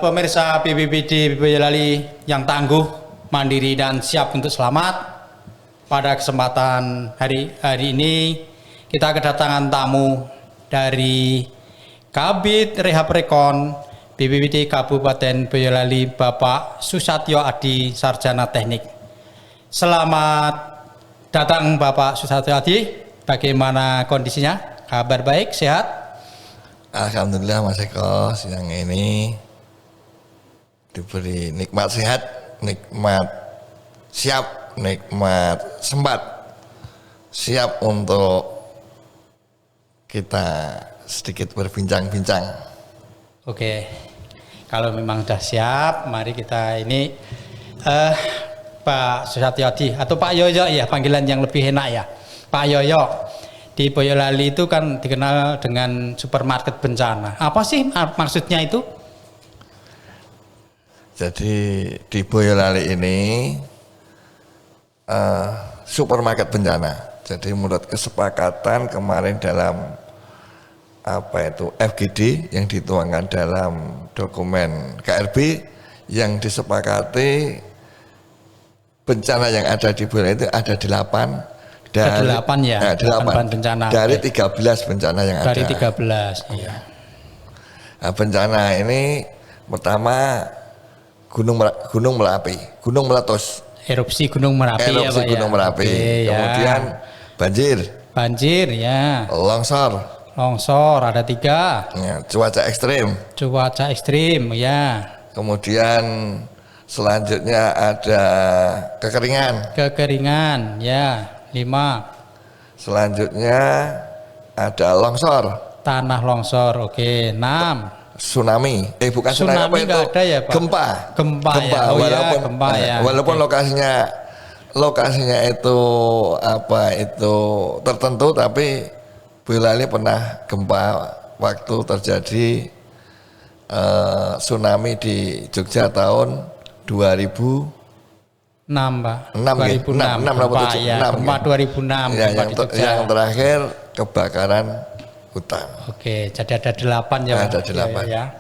Pemirsa BPBD Boyolali yang tangguh, mandiri dan siap untuk selamat. Pada kesempatan hari ini kita kedatangan tamu dari Kabid Rehab Rekon BPBD Kabupaten Boyolali, Bapak Susatyo Adi, Sarjana Teknik. Selamat datang Bapak Susatyo Adi. Bagaimana kondisinya? Kabar baik, sehat? Alhamdulillah Mas Eko, siang ini diberi nikmat sehat, nikmat siap, nikmat sempat, siap untuk kita sedikit berbincang-bincang. Oke, kalau memang sudah siap, mari kita ini Pak Susatyo Adi atau Pak Yoyo ya, panggilan yang lebih enak ya. Pak Yoyo, di Boyolali itu kan dikenal dengan supermarket bencana. Apa sih maksudnya itu? Jadi di Boyolali ini supermarket bencana. Jadi menurut kesepakatan kemarin dalam FGD yang dituangkan dalam dokumen KRB yang disepakati bencana yang ada di Boyolali itu ada 8 dari 8 ya. 8 bencana. Dari 13 bencana yang ada. Dari 13 iya. Nah, bencana ini pertama Gunung Merapi, Gunung Meletus. Erupsi Gunung Merapi ya, Pak, Gunung Merapi. Oke, kemudian ya. Banjir ya. Longsor ada 3 ya, cuaca ekstrim ya. Kemudian selanjutnya ada kekeringan ya, 5. Selanjutnya ada tanah longsor, oke. 6 tsunami nggak ada ya Pak? Gempa ya. Gempa ya. Walaupun lokasinya itu tertentu, tapi Boyolali pernah gempa waktu terjadi tsunami di Jogja tahun 2006 Pak. 2006 gempa 2006 ya, yang terakhir kebakaran hutan. Oke, jadi ada 8 ya. Ada 8 ya.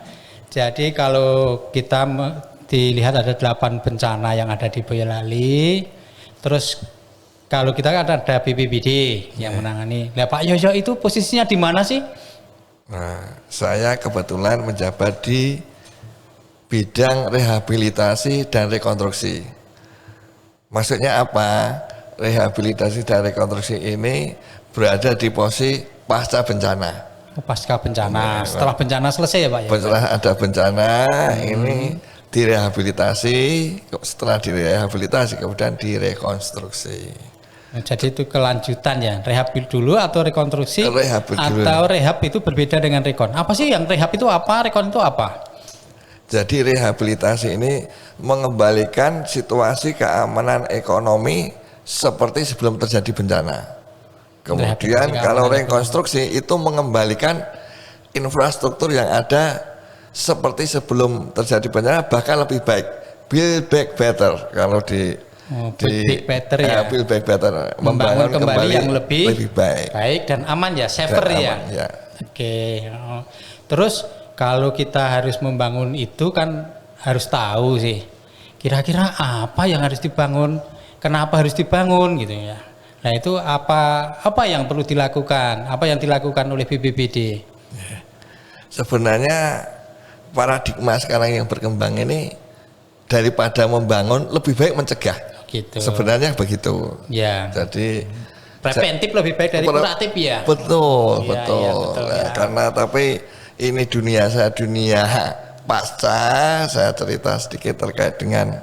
Jadi kalau kita dilihat ada 8 bencana yang ada di Boyolali. Terus kalau kita kan ada BPBD yang menangani. Nah, Pak Yoyo itu posisinya di mana sih? Nah, saya kebetulan menjabat di bidang rehabilitasi dan rekonstruksi. Maksudnya apa? Rehabilitasi dan rekonstruksi ini berada di posisi pasca bencana. Pasca bencana. Setelah bencana selesai ya Pak ya? Setelah ada bencana ini direhabilitasi, setelah direhabilitasi kemudian direkonstruksi. Nah, jadi itu kelanjutan ya, rehab dulu atau rekonstruksi? Rehab dulu. Atau rehab itu berbeda dengan rekon. Apa sih yang rehab itu apa, rekon itu apa? Jadi rehabilitasi ini mengembalikan situasi keamanan ekonomi seperti sebelum terjadi bencana. Kemudian kalau rekonstruksi itu mengembalikan infrastruktur yang ada seperti sebelum terjadi bencana, bahkan lebih baik. Build back better kalau build back better, membangun kembali yang lebih baik dan aman ya, safer ya. Oke. Terus kalau kita harus membangun itu kan harus tahu sih kira-kira apa yang harus dibangun, kenapa harus dibangun gitu ya. Nah itu apa yang perlu dilakukan, apa yang dilakukan oleh BPBD? Sebenarnya paradigma sekarang yang berkembang ini daripada membangun lebih baik mencegah. Gitu. Sebenarnya begitu. Ya. Jadi preventif lebih baik dari kuratif ya. Betul. Ya. Karena tapi ini dunia pasca, saya cerita sedikit terkait dengan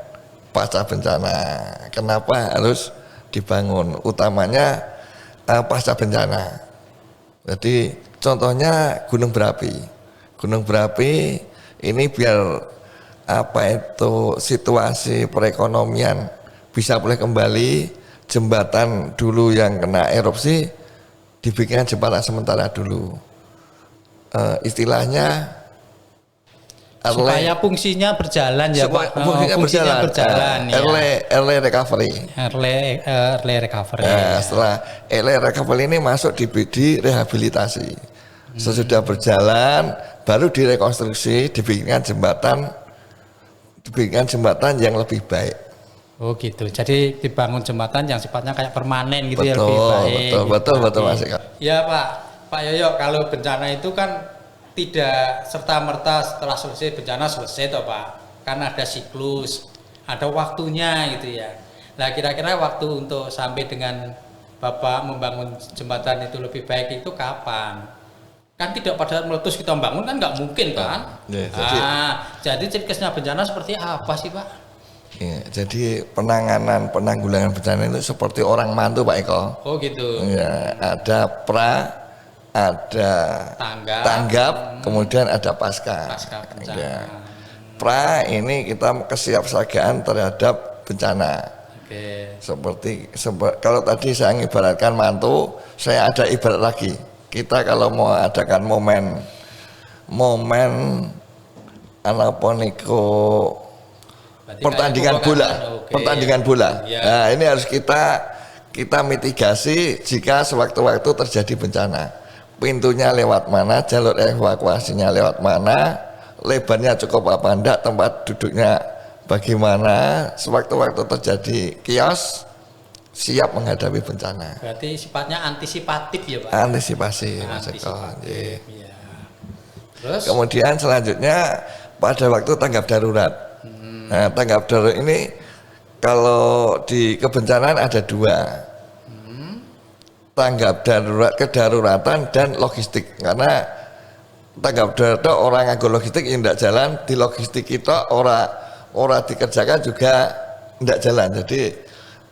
pasca bencana. Kenapa harus dibangun, utamanya pasca bencana. Jadi contohnya gunung berapi ini biar situasi perekonomian bisa pulih kembali. Jembatan dulu yang kena erupsi dibikin jembatan sementara dulu, istilahnya supaya fungsinya berjalan ya Pak. Fungsinya berjalan ya. Early recovery. Early recovery. Nah, setelah early recovery ini masuk di BD rehabilitasi. Sesudah berjalan baru direkonstruksi, dibikinkan jembatan yang lebih baik. Oh gitu. Jadi dibangun jembatan yang sifatnya kayak permanen gitu, ya, betul, lebih baik. Betul Mas Eka. Ya Pak Yoyo, kalau bencana itu kan tidak serta-merta setelah selesai bencana selesai toh Pak. Kan ada siklus, ada waktunya gitu ya. Nah kira-kira waktu untuk sampai dengan Bapak membangun jembatan itu lebih baik itu kapan? Kan tidak pada meletus kita bangun kan nggak mungkin kan? Ya, jadi ciklusnya bencana seperti apa sih Pak? Ya, jadi penanggulangan bencana itu seperti orang mantu Pak Eko. Oh gitu. Ya, ada ada tanggap, kemudian ada pasca. Pasca bencana. Ya. Pra ini kita kesiapsiagaan terhadap bencana. Oke. Kalau tadi saya ibaratkan mantu, saya ada ibarat lagi. Kita kalau mau adakan momen anaponiko pertandingan bola. Ya. Nah, ini harus kita mitigasi jika sewaktu-waktu terjadi bencana. Pintunya lewat mana, jalur evakuasinya lewat mana, lebarnya cukup apa enggak, tempat duduknya bagaimana, sewaktu-waktu terjadi kios siap menghadapi bencana. Berarti sifatnya antisipatif ya Pak? Antisipasi. Antisipatif, ya. Terus? Kemudian selanjutnya pada waktu tanggap darurat. Nah, tanggap darurat ini kalau di kebencanaan ada dua, tanggap darurat, kedaruratan dan logistik. Karena tanggap darurat orang nganggo logistik yang tidak jalan, di logistik kita orang dikerjakan juga tidak jalan. Jadi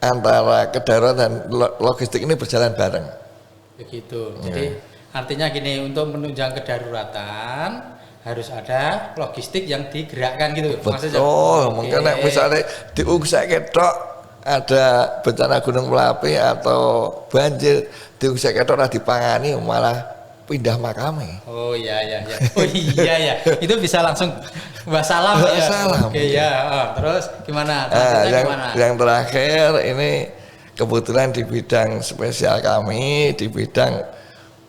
antara kedaruratan dan logistik ini berjalan bareng. Begitu. Jadi artinya gini, untuk menunjang kedaruratan harus ada logistik yang digerakkan gitu. Betul, mungkin misalnya diungsi ketok ada bencana gunung merapi atau banjir, diungsi ketok dipangani malah pindah makame. Oh iya. Oh iya ya. Itu bisa langsung wassalam ya. Wassalam. Oke ya. Terus gimana? Yang terakhir ini kebetulan di bidang spesial kami di bidang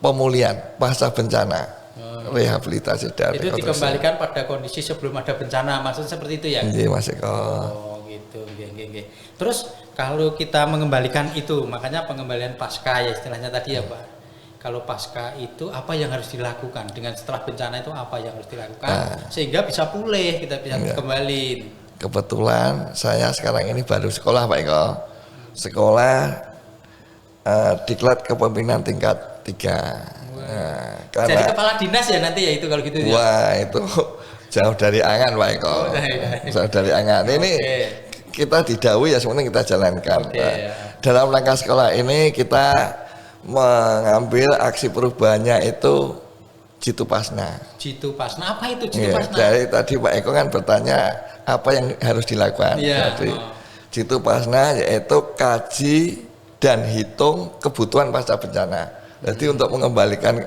pemulihan pasca bencana. Rehabilitasi dari itu dikembalikan pada kondisi sebelum ada bencana, maksudnya seperti itu ya? Iya Mas Eko. Oh gitu, oke. Terus kalau kita mengembalikan itu, makanya pengembalian pasca ya istilahnya tadi ya Pak. Kalau pasca itu apa yang harus dilakukan dengan setelah bencana itu apa yang harus dilakukan sehingga bisa pulih, kita bisa kembali. Kebetulan saya sekarang ini baru sekolah Pak Eko. Sekolah diklat kepemimpinan tingkat 3. Jadi kepala dinas ya nanti ya itu kalau gitu ya? Wah itu jauh dari angan Pak Eko. Jauh dari angan. Ini kita didhawuhi ya semuanya kita jalankan. Dalam langkah sekolah ini kita mengambil aksi perubahannya itu Jitu Pasna. Jitu Pasna, apa itu Jitu Pasna? Jadi tadi Pak Eko kan bertanya apa yang harus dilakukan. Jadi Jitu Pasna yaitu kaji dan hitung kebutuhan pasca bencana. Jadi untuk mengembalikan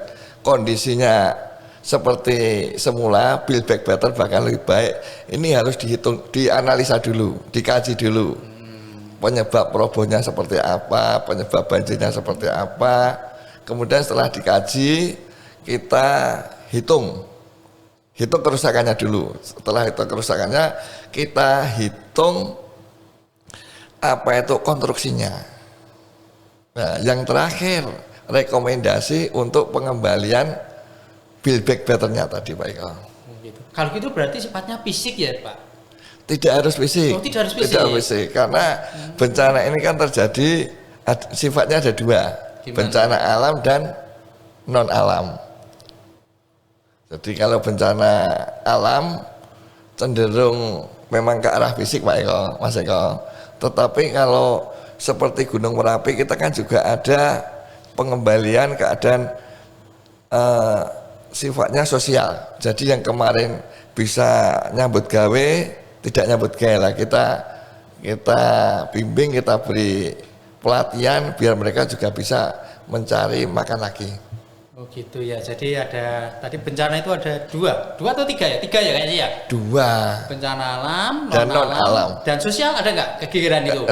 kondisinya seperti semula, build back better bahkan lebih baik, ini harus dihitung, dianalisa dulu, dikaji dulu. Penyebab robohnya seperti apa, penyebab banjirnya seperti apa. Kemudian setelah dikaji, kita hitung kerusakannya dulu. Setelah itu kerusakannya, kita hitung apa itu konstruksinya. Nah, yang terakhir rekomendasi untuk pengembalian build back betternya tadi Pak Eko. Gitu. Kalau gitu berarti sifatnya fisik ya Pak? Tidak harus fisik. Oh, tidak harus fisik. Tidak fisik karena bencana ini kan terjadi sifatnya ada dua. Gimana? Bencana alam dan non alam. Jadi kalau bencana alam cenderung memang ke arah fisik Pak Eko, Mas Eko. Tetapi kalau seperti Gunung Merapi kita kan juga ada pengembalian keadaan sifatnya sosial. Jadi yang kemarin bisa nyambut gawe tidak nyambut gawe lah, kita bimbing, kita beri pelatihan biar mereka juga bisa mencari makan lagi. Oh gitu ya. Jadi ada tadi bencana itu ada dua atau tiga ya? Tiga ya kayaknya ya? Dua. Bencana alam, dan non alam. Dan sosial ada nggak kegiatan itu?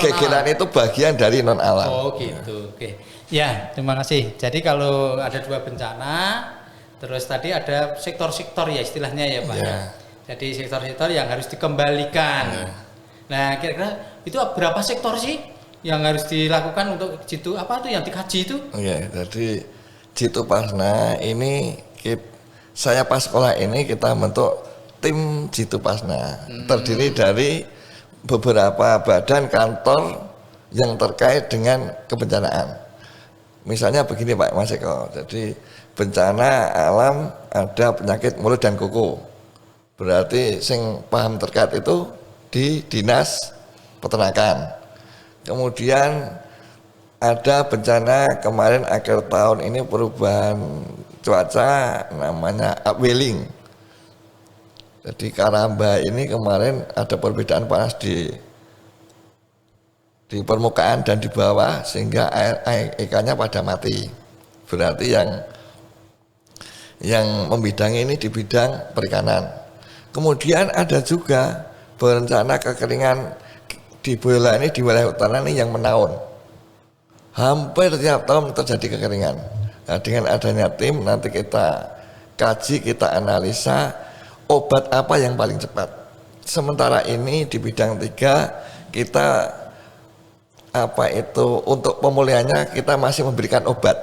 gegeran itu bagian dari non alam. Oh gitu, oke. Ya, terima kasih. Jadi kalau ada 2 bencana, terus tadi ada sektor-sektor ya istilahnya ya Pak. Ya. Jadi sektor-sektor yang harus dikembalikan. Nah, kira-kira itu berapa sektor sih yang harus dilakukan untuk Jitu apa tuh yang dikaji itu? Iya, jadi Jitu Pasna ini saya pas sekolah ini kita bentuk tim Jitu Pasna. Terdiri dari beberapa badan kantor yang terkait dengan kebencanaan. Misalnya begini Pak Mas Eko, jadi bencana alam ada penyakit mulut dan kuku. Berarti sing paham terkait itu di Dinas Peternakan. Kemudian ada bencana kemarin akhir tahun ini perubahan cuaca namanya upwelling. Jadi Karamba ini kemarin ada perbedaan panas di permukaan dan di bawah sehingga air ikannya pada mati. Berarti yang membidangi ini di bidang perikanan. Kemudian ada juga berencana kekeringan di Boyolali ini di wilayah utara ini yang menaun. Hampir tiap tahun terjadi kekeringan. Nah, dengan adanya tim nanti kita kaji, kita analisa obat apa yang paling cepat. Sementara ini di bidang 3 kita untuk pemulihannya kita masih memberikan obat,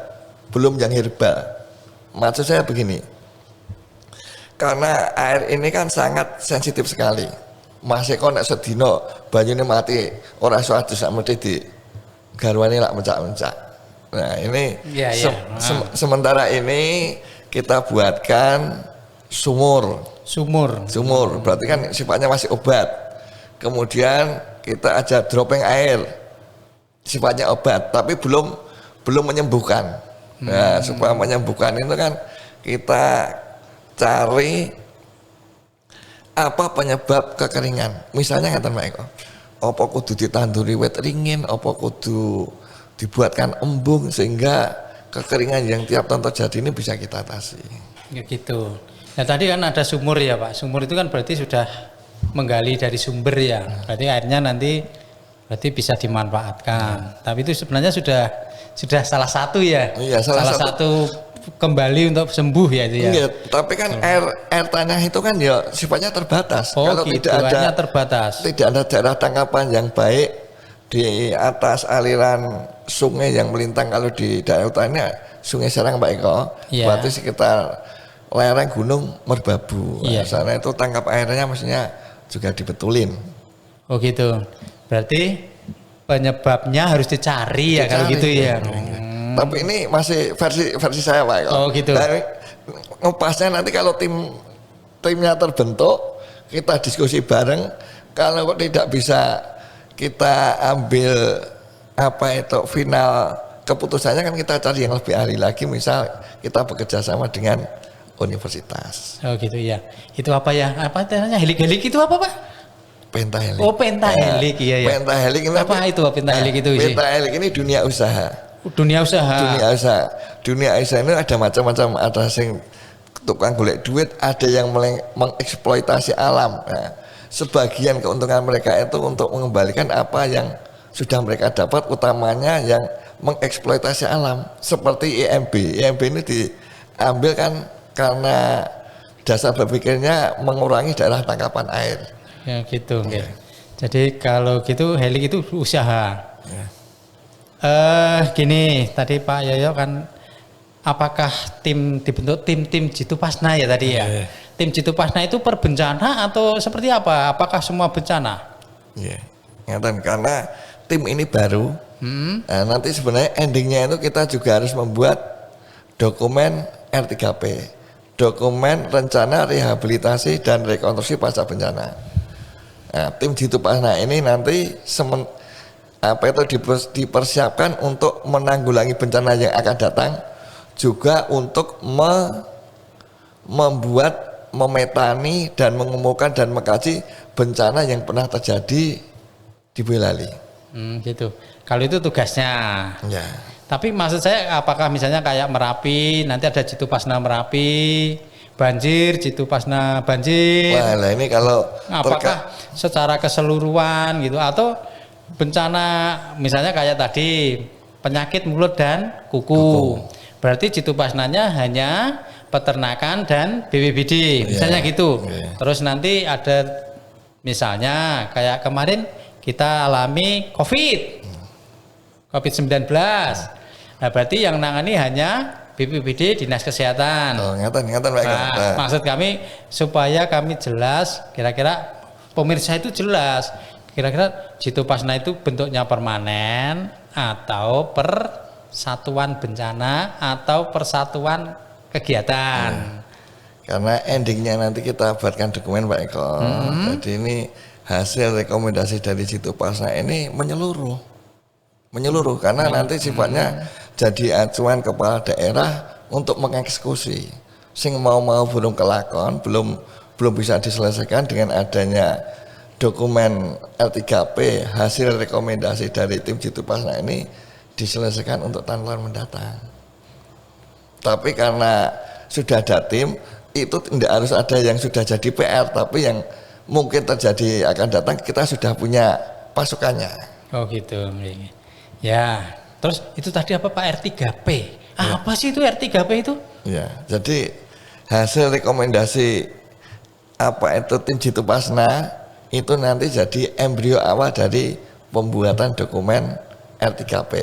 belum yang herbal. Maksud saya begini, karena air ini kan sangat sensitif sekali. Masih kok nek sedino banyune mati ora suatu sama di garwane lak mencak-mencak. Nah ini sementara ini kita buatkan sumur berarti kan sifatnya masih obat. Kemudian kita aja dropping air sifatnya obat tapi belum menyembuhkan. Nah, supaya menyembuhkan itu kan kita cari apa penyebab kekeringan. Misalnya ngaten Pak Eko, apa kudu ditanduri wit ringin, apa kudu dibuatkan embung sehingga kekeringan yang tiap tahun terjadi ini bisa kita atasi. Ya gitu. Nah tadi kan ada sumur ya Pak. Sumur itu kan berarti sudah menggali dari sumber ya. Berarti airnya nanti bisa dimanfaatkan. Tapi itu sebenarnya sudah salah satu ya. Iya, salah satu kembali untuk sembuh ya itu ya. Iya, tapi kan air tanah itu kan ya sifatnya terbatas. Kalau gitu, tidak ada daerah tangkapan yang baik di atas aliran sungai yang melintang. Kalau di daerah utaranya Sungai Serang Pak Eko, berarti sekitar lereng Gunung Merbabu. Nah, sana itu tangkap airnya maksudnya juga dibetulin. Oh gitu. Berarti penyebabnya harus dicari ya kalau gitu ya. Tapi ini masih versi saya Pak. Oh gitu. Nah, ngepasnya nanti kalau timnya terbentuk, kita diskusi bareng. Kalau tidak bisa kita ambil final keputusannya kan kita cari yang lebih ahli lagi. Misal kita bekerja sama dengan universitas. Oh gitu ya. Itu apa ya? Apa namanya? Helik-helik itu apa Pak? Pentahelik. Oh pentahelik, iya ya. Pentahelik ini apa itu pentahelik itu? Pentahelik ini dunia usaha. Dunia usaha ini ada macam-macam, ada sing tukang golek duit, ada yang mengeksploitasi alam. Nah, sebagian keuntungan mereka itu untuk mengembalikan apa yang sudah mereka dapat, utamanya yang mengeksploitasi alam seperti IMB. IMB ini diambil kan karena dasar berpikirnya mengurangi daerah tangkapan air. Ya gitu. Okay. Jadi kalau gitu helik itu usaha. Ya. Gini tadi Pak Yoyo kan apakah dibentuk tim Jitu Pasna ya tadi ya? Tim Jitu Pasna itu per bencana atau seperti apa? Apakah semua bencana? Iya. Karena tim ini baru. Nah, nanti sebenarnya endingnya itu kita juga harus membuat dokumen R3P, dokumen rencana rehabilitasi dan rekonstruksi pasca bencana. Nah, tim Jitu Pasna ini nanti dipersiapkan untuk menanggulangi bencana yang akan datang, juga untuk memetani dan mengumumkan dan mengkaji bencana yang pernah terjadi di Boyolali. Gitu. Kalau itu tugasnya. Ya. Tapi maksud saya apakah misalnya kayak Merapi, nanti ada Jitu Pasna Merapi, banjir, Jitu Pasna banjir. Wah, ini kalau apakah secara keseluruhan gitu atau bencana misalnya kayak tadi penyakit mulut dan kuku. Berarti Jitu Pasnanya hanya peternakan dan BPBD misalnya gitu. Terus nanti ada misalnya kayak kemarin kita alami COVID-19. Nah, berarti yang nangani hanya BPBD Dinas Kesehatan. Ngatan Pak. Nah, maksud kami supaya kami jelas, kira-kira pemirsa itu jelas, kira-kira Jitu Pasna itu bentuknya permanen atau persatuan bencana atau persatuan kegiatan. Karena endingnya nanti kita buatkan dokumen Pak Eko. Jadi ini hasil rekomendasi dari Jitu Pasna ini menyeluruh karena nanti sifatnya jadi acuan kepala daerah untuk mengeksekusi. Sing mau belum kelakon, belum bisa diselesaikan dengan adanya dokumen R3P hasil rekomendasi dari tim Jitu Pasna ini diselesaikan untuk tahun mendatang. Tapi karena sudah ada tim, itu tidak harus ada yang sudah jadi PR, tapi yang mungkin terjadi akan datang kita sudah punya pasukannya. Oh gitu. Ya, terus itu tadi apa Pak R3P? Apa sih itu R3P itu? Ya, jadi hasil rekomendasi apa itu tim Jitu Pasna itu nanti jadi embrio awal dari pembuatan dokumen R3P,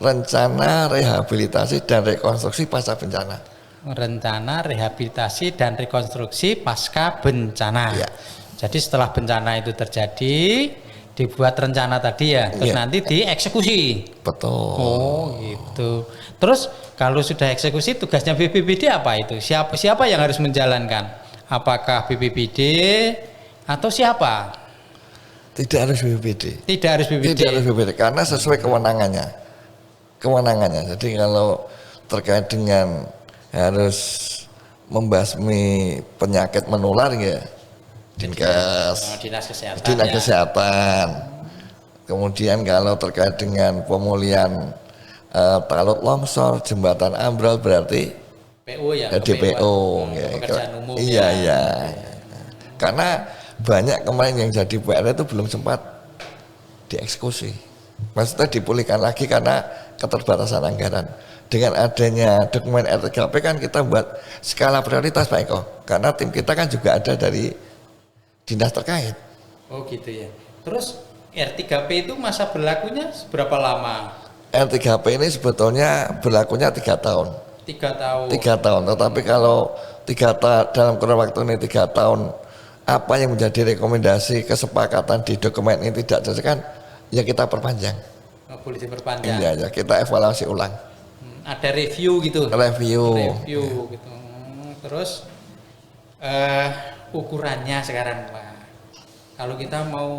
rencana rehabilitasi dan rekonstruksi pasca bencana. Rencana rehabilitasi dan rekonstruksi pasca bencana. Ya. Jadi setelah bencana itu terjadi, dibuat rencana tadi ya, terus nanti dieksekusi. Betul. Oh gitu. Terus kalau sudah eksekusi, tugasnya BPBD apa itu? Siapa yang harus menjalankan? Apakah BPBD atau siapa? Tidak harus BPBD. Tidak harus BPBD. Tidak harus BPBD karena sesuai kewenangannya. Jadi kalau terkait dengan harus membasmi penyakit menular ya Dinas Kesehatan. Kemudian kalau terkait dengan pemulihan talud longsor, jembatan ambrol berarti PU ya, DPO ya. Umum. Iya. Karena banyak kemarin yang jadi PR itu belum sempat dieksekusi. Maksudnya dipulihkan lagi karena keterbatasan anggaran. Dengan adanya dokumen R3P kan kita buat skala prioritas Pak Eko. Karena tim kita kan juga ada dari dinas terkait. Oh gitu ya. Terus R3P itu masa berlakunya seberapa lama? R3P ini sebetulnya berlakunya 3 tahun. 3 tahun. 3 tahun. Tetapi kalau dalam kurun waktu ini 3 tahun, apa yang menjadi rekomendasi kesepakatan di dokumen ini tidak diselesaikan, ya kita perpanjang. Oh, boleh diperpanjang. Iya, ya kita evaluasi ulang. Ada review gitu. Review gitu. Terus ukurannya sekarang Pak. Kalau kita mau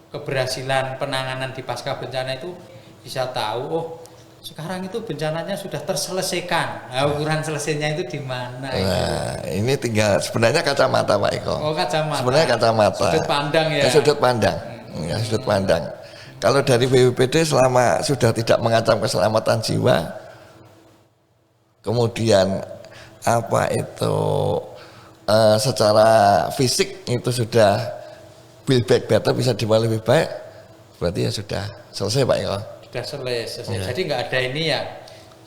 keberhasilan penanganan di pasca bencana itu bisa tahu, oh sekarang itu bencananya sudah terselesaikan. Nah, ukuran selesainya itu di mana? Nah, ini tinggal sebenarnya kacamata Pak Eko. Oh kacamata. Sebenarnya kacamata. Sudut pandang ya. Sudut pandang. Ya, sudut pandang. Kalau dari BPBD selama sudah tidak mengancam keselamatan jiwa, kemudian apa itu secara fisik itu sudah build back better, bisa dimulai lebih baik, berarti ya sudah selesai Pak Eko. Sudah selesai. Ya. Jadi nggak ada ini ya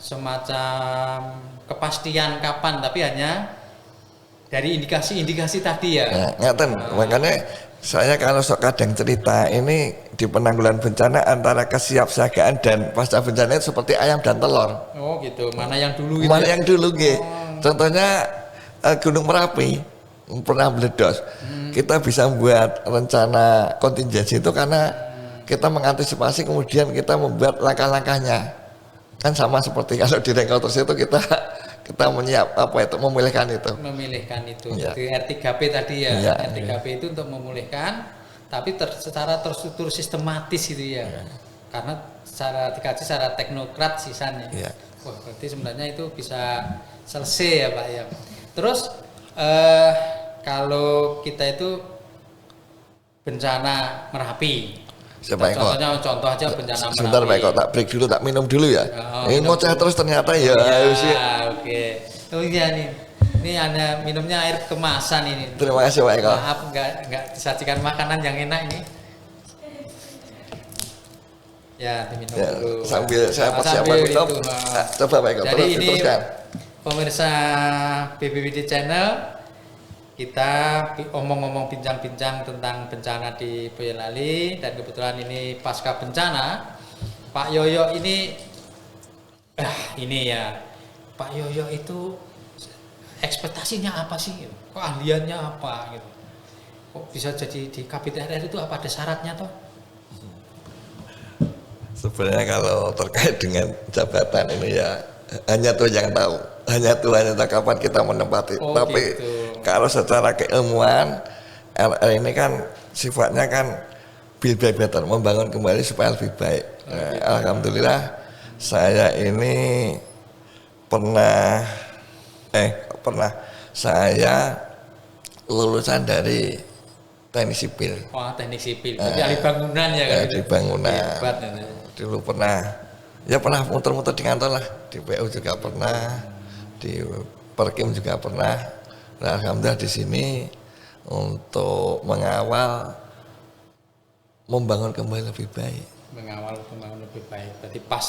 semacam kepastian kapan, tapi hanya dari indikasi-indikasi tadi ya. Ngaten, makanya saya kalau sok kadang cerita ini di penanggulangan bencana antara kesiapsiagaan dan pasca bencana itu seperti ayam dan telur. Oh gitu. Mana yang dulu gitu? Mana yang dulu gitu. Contohnya Gunung Merapi pernah meledos. Kita bisa membuat rencana kontingensi itu karena kita mengantisipasi, kemudian kita membuat langkah-langkahnya. Kan sama seperti kalau di rekonstruksi itu kita memilihkan itu. Ya. Jadi R3P tadi ya. R3P itu untuk memulihkan, tapi secara terstruktur sistematis itu ya. Karena dikaji secara teknokrat sisanya. Ya. Wah, berarti sebenarnya itu bisa selesai ya Pak ya. Terus kalau kita itu bencana Merapi. Contoh aja bencana Merapi. Sebentar Pak Eko, tak break dulu, tak minum dulu ya. Ini ngoceh terus ternyata ya. Oke. Oh iya nih. Ini hanya minumnya air kemasan ini. Terima kasih Pak Eko. Maaf enggak disajikan makanan yang enak ini. Ya, diminum Ya, dulu. sambil saya persiapkan minum. Coba Pak Eko, Jadi terus ini diteruskan. pemirsa BPBD Channel, kita omong-omong bincang-bincang tentang bencana di Boyolali, dan kebetulan ini pasca bencana. Pak Yoyo ini ya, Pak Yoyo itu ekspektasinya apa sih? Keahliannya apa gitu? Kok bisa jadi di Kabid RR itu, apa ada syaratnya toh? Sebenarnya kalau terkait dengan jabatan ini ya hanya Tuhan yang tahu, hanya Tuhan yang tahu kapan kita menempati. Tapi gitu. Kalau secara keilmuan RR ini kan sifatnya kan build back better, membangun kembali supaya lebih baik. Nah, alhamdulillah saya ini pernah saya lulusan dari teknik sipil. Wah, teknik sipil. Jadi ahli bangunan ya kan? Di bangunan. Hebat, dulu pernah muter-muter di kantor lah, di PU juga pernah, di Perkim juga pernah. Nah, alhamdulillah di sini untuk mengawal membangun kembali lebih baik. Mengawal membangun lebih baik. Berarti pas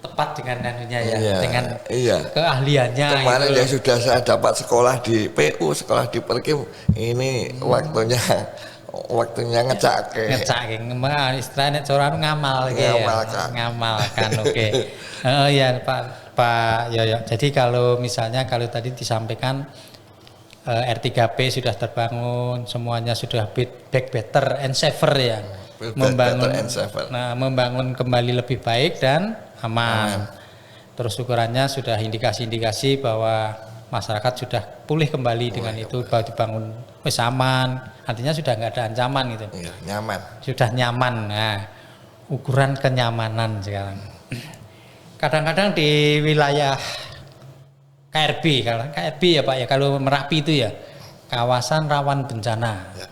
tepat dengan anunya ya, iya, dengan iya. keahliannya. Kemarin itu. yang sudah saya dapat sekolah di PU, sekolah di Perkim, ini waktunya ngecake. Istilahnya coran ngamalkan. Oke. Ya Pak Yoyo. Jadi kalau misalnya kalau tadi disampaikan R3P sudah terbangun, semuanya sudah back better and safer ya. Membangun kembali lebih baik dan aman. Terus ukurannya sudah indikasi-indikasi bahwa masyarakat sudah pulih kembali dengan itu, bahwa dibangun aman, artinya sudah nggak ada ancaman gitu. Iya, nyaman. Sudah nyaman. Nah, ukuran kenyamanan sekarang. Kadang-kadang di wilayah KRB ya Pak ya, kalau Merapi itu ya kawasan rawan bencana. Ya.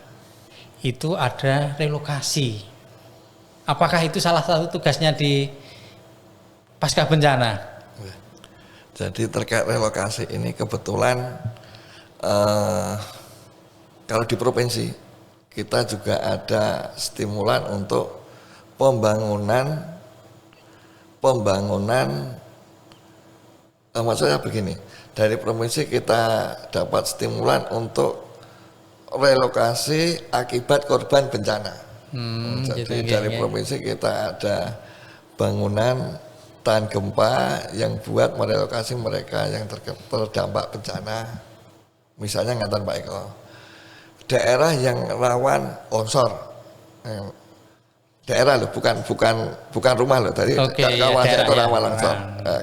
Itu ada relokasi. Apakah itu salah satu tugasnya di pasca bencana? Jadi terkait relokasi ini kebetulan kalau di provinsi kita juga ada stimulan untuk pembangunan maksudnya begini, dari provinsi kita dapat stimulan untuk relokasi akibat korban bencana. Jadi dari provinsi kita ada bangunan tahan gempa yang buat merelokasi mereka yang terdampak bencana. Misalnya ngatan Pak Eko, daerah yang rawan longsor, daerah loh, bukan rumah loh, tadi kawasan itu rawan longsor.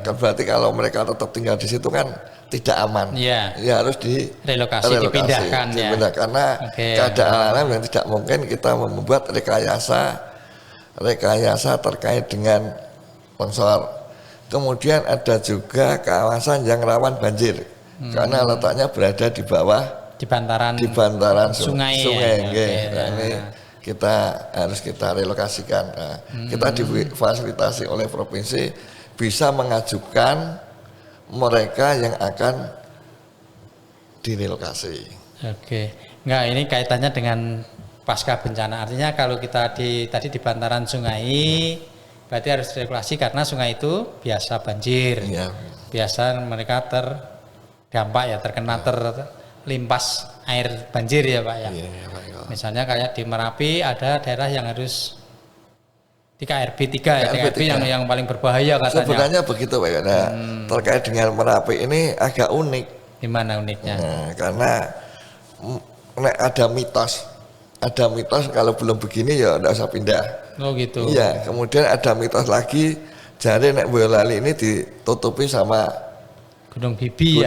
Kan berarti kalau mereka tetap tinggal di situ kan tidak aman. Ya harus relokasi, dipindahkan ya. Karena keadaan alam yang tidak mungkin kita membuat rekayasa terkait dengan longsor. Kemudian ada juga kawasan yang rawan banjir karena letaknya berada di bawah di bantaran sungai. Nah, ini kita harus relokasikan. Nah, kita difasilitasi oleh provinsi bisa mengajukan mereka yang akan direlokasi. Oke, enggak, ini kaitannya dengan pasca bencana. Artinya kalau kita tadi di bantaran sungai, berarti harus direlokasi karena sungai itu biasa banjir. Ya. Biasa mereka terdampak ya, terkena terlimpas air banjir ya Pak ya. Iya, Pak. Misalnya kayak di Merapi ada daerah yang harus di KRB 3 ya, KRB yang paling berbahaya katanya. Sebenarnya begitu Pak. Nah, terkait dengan Merapi ini agak unik. Gimana uniknya? Nah, karena ada mitos kalau belum begini ya tidak usah pindah. Oh gitu. Iya, kemudian ada mitos lagi, jadi nek Boyolali ini ditutupi sama Gunung Bibi.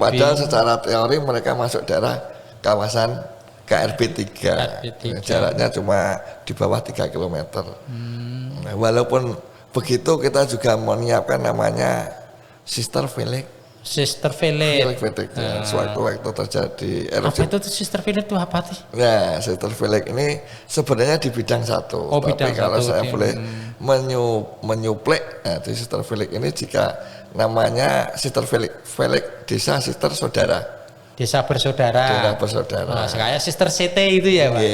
Padahal secara teori mereka masuk daerah kawasan KRB 3. Jaraknya cuma di bawah 3 km. Nah, walaupun begitu kita juga menyiapkan namanya Sister Village. Sewaktu-waktu terjadi erupsi. Apa itu Sister Village itu apa sih? Nah, Sister Village ini sebenarnya di bidang satu. Tapi kalau saya boleh menyuplek, di Sister Village ini jika namanya Sister Village Desa Sister Saudara. Desa bersaudara. Nah, kayak Sister CT itu ya Pak.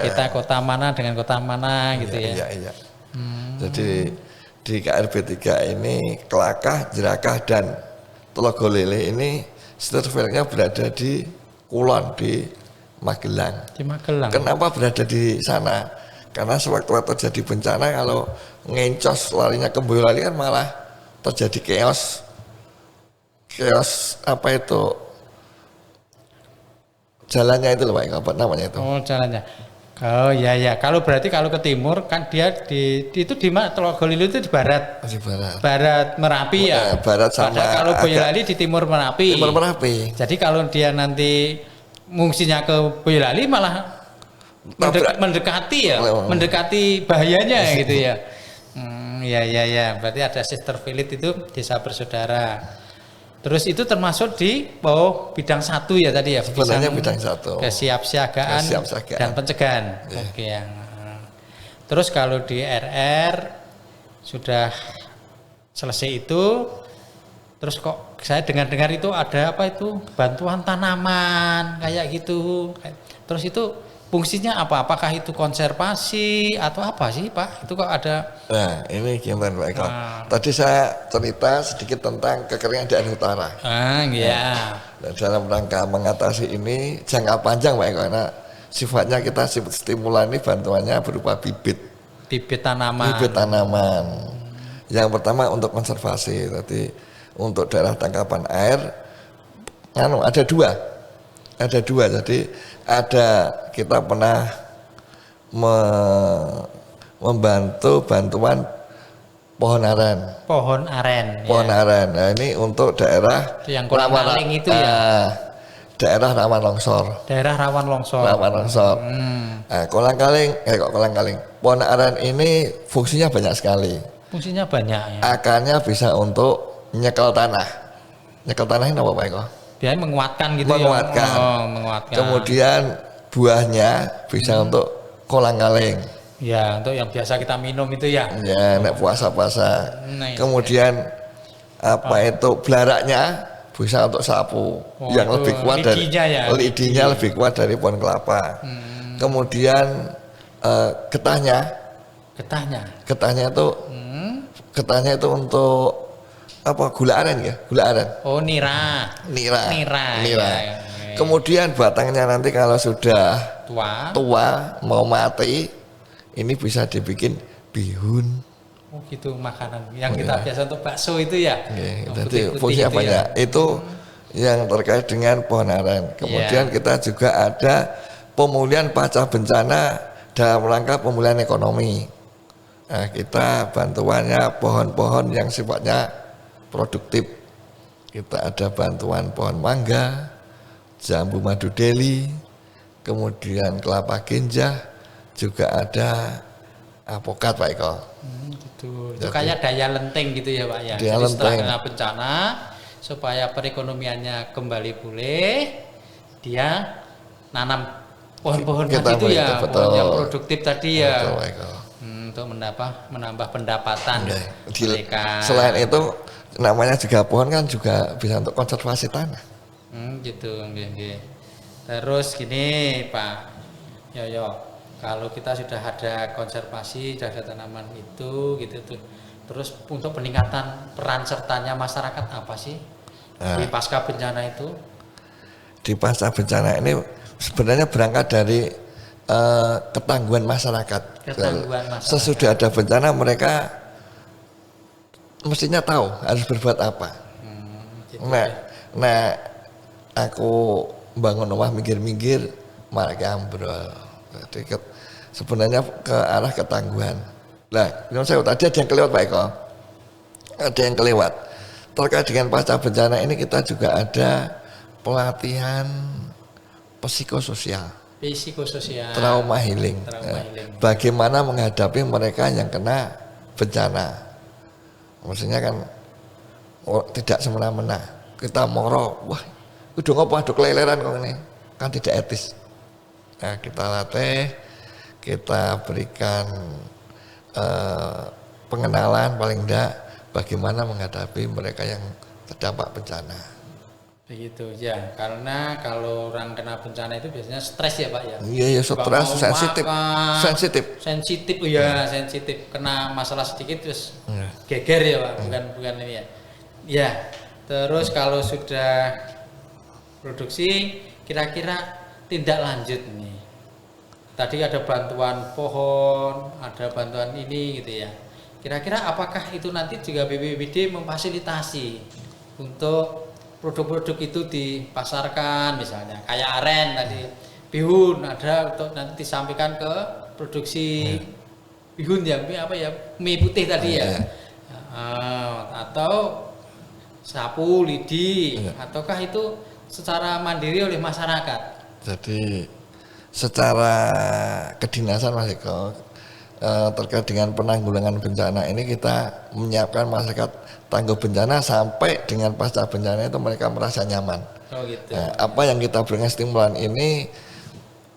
Kita kota mana dengan kota mana gitu ya. Iya. Jadi di KRB 3 ini Kelakah, Jerakah dan Telogolele ini surveillance-nya berada di Kulon, di Magelang. Di Magelang. Kenapa berada di sana? Karena sewaktu-waktu terjadi bencana kalau ngencos larinya ke Boyolali kan malah terjadi chaos apa itu jalannya itu loh Pak, apa namanya itu? Oh jalannya. Oh ya, kalau berarti kalau ke timur kan dia itu di mana? Telogolilo itu di barat. Di barat. Barat Merapi ya. Barat sama. Padahal kalau Boyolali di timur Merapi. Timur Merapi. Jadi kalau dia nanti fungsinya ke Boyolali malah mendekati ya, mendekati bahayanya gitu ya. Ya. Berarti ada sister village itu desa bersaudara. Terus itu termasuk di bidang 1 ya tadi ya. Sebenarnya bidang 1. Kesiapsiagaan dan pencegahan. Yeah. Oke yang. Terus kalau di RR sudah selesai itu, terus kok saya dengar-dengar itu ada apa itu bantuan tanaman kayak gitu. Terus itu fungsinya apa? Apakah itu konservasi atau apa sih Pak? Itu kok ada. Nah ini gimana Pak Eko? Tadi saya cerita sedikit tentang kekeringan daerah utara. Iya. Nah, dalam rangka mengatasi ini jangka panjang Pak Eko, karena sifatnya kita stimulan ini bantuannya berupa bibit tanaman. Yang pertama untuk konservasi. Tadi untuk daerah tangkapan air ada dua. Jadi kita pernah membantu bantuan pohon aren. Nah ini untuk daerah yang Kolang-Kaling itu ya. Daerah rawan longsor. Nah, Kolang-Kaling. Pohon aren ini fungsinya banyak sekali. Fungsinya banyak ya. Akarnya bisa untuk nyekel tanah. Nyekel tanah ini apa Pak Eko? Dia menguatkan gitu menguatkan. Menguatkan. Kemudian buahnya bisa untuk kolang-kaling. Ya, untuk yang biasa kita minum itu ya. Ya, nek puasa-puasa. Kemudian itu belaraknya bisa untuk sapu yang lebih kuat lidinya lebih kuat dari pohon kelapa. Kemudian getahnya itu untuk gula aren. Oh, nira. Ya. Kemudian batangnya nanti kalau sudah tua mau mati, ini bisa dibikin bihun. Oh gitu, makanan yang kita biasa untuk bakso itu ya. Jadi fungsinya banyak. Itu yang terkait dengan pohon aren. Kemudian kita juga ada pemulihan pasca bencana dalam rangka pemulihan ekonomi. Nah, kita bantuannya pohon-pohon yang sifatnya produktif. Kita ada bantuan pohon mangga, jambu madu deli, kemudian kelapa genjah, juga ada apokat Pak Eko. Gitu. Itu kayak daya lenting gitu ya Pak ya. Daya lenting. Setelah bencana supaya perekonomiannya kembali pulih, dia nanam pohon-pohon itu ya, pohon yang produktif tadi ya. Betul, Pak Eko. Untuk menambah pendapatan mereka. Selain itu namanya juga pohon kan juga bisa untuk konservasi tanah. Gitu. Terus gini Pak Yoyo, kalau kita sudah ada konservasi, sudah ada tanaman itu gitu tuh. Terus untuk peningkatan peran sertanya masyarakat apa sih di pasca bencana itu? Di pasca bencana ini sebenarnya berangkat dari ketangguhan masyarakat. Sesudah ada bencana mereka mestinya tahu harus berbuat apa. Gitu nah, aku bangun rumah minggir-minggir malah ambrol. Jadi sebenarnya ke arah ketangguhan. Nah, saya tadi ada yang kelewat Pak Eko. Ada yang kelewat. Terkait dengan pasca bencana ini kita juga ada pelatihan psikososial. Trauma healing. Bagaimana menghadapi mereka yang kena bencana. Maksudnya kan tidak semena-mena. Kita moro, wah, udah ngopo aduk keleleran kok ini. Kan tidak etis. Nah, kita latih, kita berikan pengenalan paling enggak bagaimana menghadapi mereka yang terdampak bencana. Begitu ya, karena kalau orang kena bencana itu biasanya stres ya Pak ya. Iya, stres, sensitif ya, sensitif, kena masalah sedikit terus geger ya Pak, bukan ini ya. Ya, terus kalau sudah produksi, kira-kira tindak lanjut nih. Tadi ada bantuan pohon, ada bantuan ini gitu ya. Kira-kira apakah itu nanti juga BPBD memfasilitasi untuk produk-produk itu dipasarkan, misalnya kayak aren tadi, bihun ada untuk nanti disampaikan ke produksi bihun yang apa ya, mie putih tadi ya, atau sapu lidi, ataukah itu secara mandiri oleh masyarakat? Jadi secara kedinasan Mas Eko, terkait dengan penanggulangan bencana ini kita menyiapkan masyarakat tangguh bencana sampai dengan pasca bencana itu mereka merasa nyaman. Oh gitu. Nah, apa yang kita berikan stimulan ini,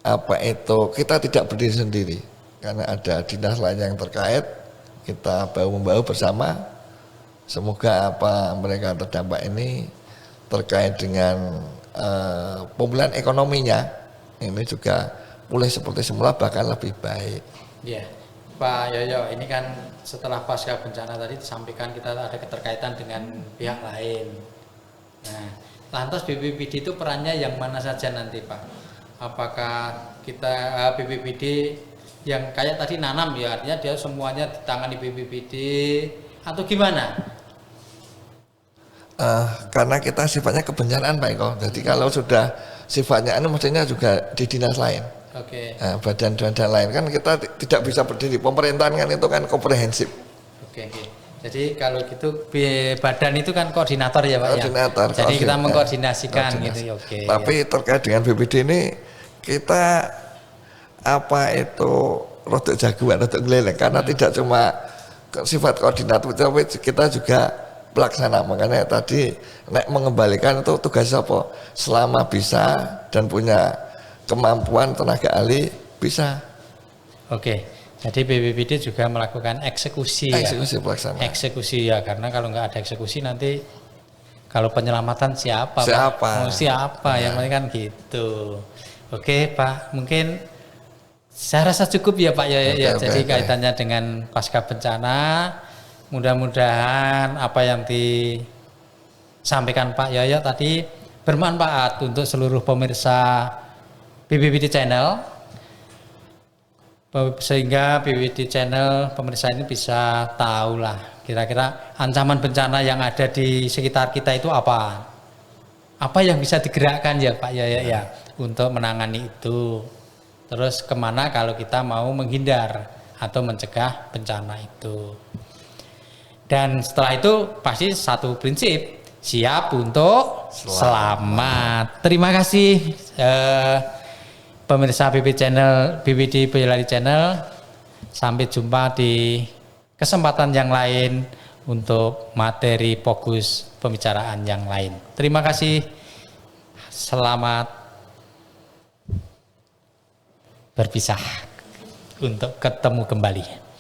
apa itu kita tidak berdiri sendiri, karena ada dinas lain yang terkait, kita bahu-membahu bersama. Semoga apa mereka terdampak ini terkait dengan pemulihan ekonominya ini juga pulih seperti semula, bahkan lebih baik. Ya, Pak Yoyo, ini kan setelah pasca bencana tadi disampaikan kita ada keterkaitan dengan pihak lain. Nah, lantas BPBD itu perannya yang mana saja nanti Pak? Apakah kita BPBD yang kayak tadi nanam ya, artinya dia semuanya ditangani BPBD atau gimana? Karena kita sifatnya kebencanaan Pak Eko, jadi kalau sudah sifatnya mestinya juga di dinas lain. Oke. Badan-badan lain kan kita tidak bisa berdiri, pemerintahan kan itu kan komprehensif. Oke. Jadi kalau gitu badan itu kan koordinator ya Pak koordinator, ya. Jadi kita mengkoordinasikan gitu ya. Oke. Tapi terkait dengan BPD ini kita apa itu rodok jagoan, rodok geleleng, karena tidak cuma sifat koordinator, tapi kita juga pelaksana. Makanya tadi mengembalikan itu tugas apa? Selama bisa dan punya kemampuan tenaga ahli bisa. Oke, jadi BPBD juga melakukan eksekusi pelaksanaan. Eksekusi ya, karena kalau nggak ada eksekusi nanti kalau penyelamatan siapa? Siapa? Yang penting kan gitu. Oke Pak, mungkin saya rasa cukup ya Pak ya. Jadi kaitannya dengan pasca bencana, mudah-mudahan apa yang disampaikan Pak Yoyo tadi bermanfaat untuk seluruh pemirsa BPBD Channel, sehingga BPBD Channel pemirsa ini bisa tahu lah kira-kira ancaman bencana yang ada di sekitar kita itu apa yang bisa digerakkan ya Pak ya untuk menangani itu, terus kemana kalau kita mau menghindar atau mencegah bencana itu. Dan setelah itu pasti satu prinsip, siap untuk selamat. Terima kasih pemirsa BPBD Boyolali Channel. Sampai jumpa di kesempatan yang lain untuk materi fokus pembicaraan yang lain. Terima kasih. Selamat berpisah untuk ketemu kembali.